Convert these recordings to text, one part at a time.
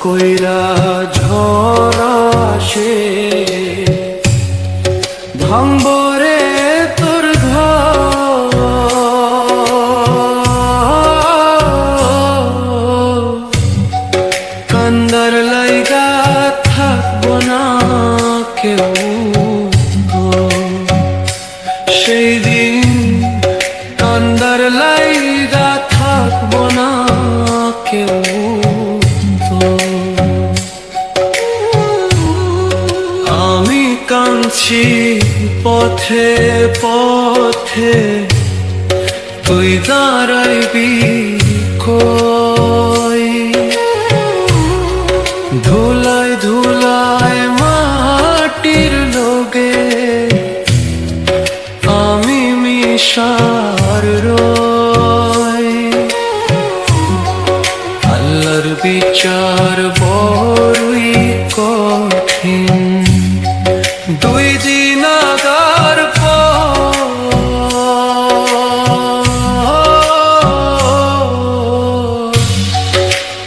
কইরা ঝড় আসে, ভাঙবরে তোর ঘর। কান্দার লাইগা থাকবো না কেউ, সেই দিন কান্দার লাইগা থাকবো না কেউ। আমি কাঁদছি পথে পথে, তুই দাঁড়াইবি কই? ধুলায় ধুলায় মাটির লোগে আমি মিশার রই। আল্লাহর বিচার বড়ই কঠিন, দুই দিন আগার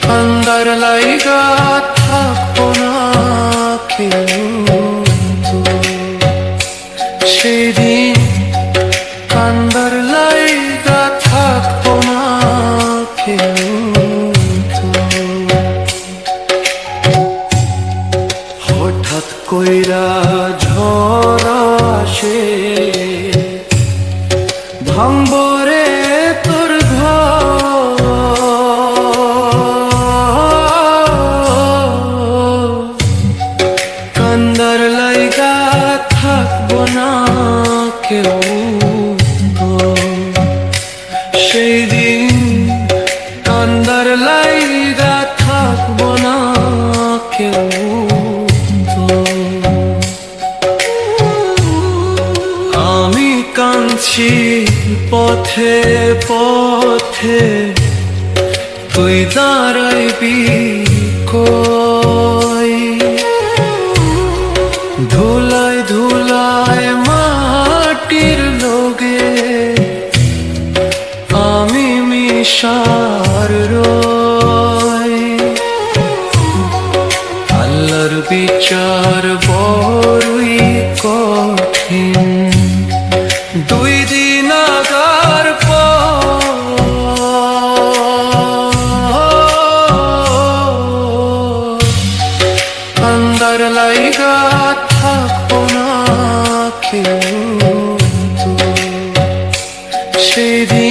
কান্দার লাইগা থাকবো না কেউ। সেদিন কান্দার লাইগা থাকবো না কেউ। হঠাৎ কইরা ঝড় আসে, ভাঙবরে তোর ঘর। কান্দার লাইগা থাকবো না কেউ, সেই দিন কান্দার লাইগা থাকবো না কেউ। আমি কাঁদছি পথে পথে, তুই দাঁড়াইবি কই? ধুলায় ধুলায় মাটির লোগে আমি মিশার রই। আল্লাহর বিচার বড়ই কঠিন,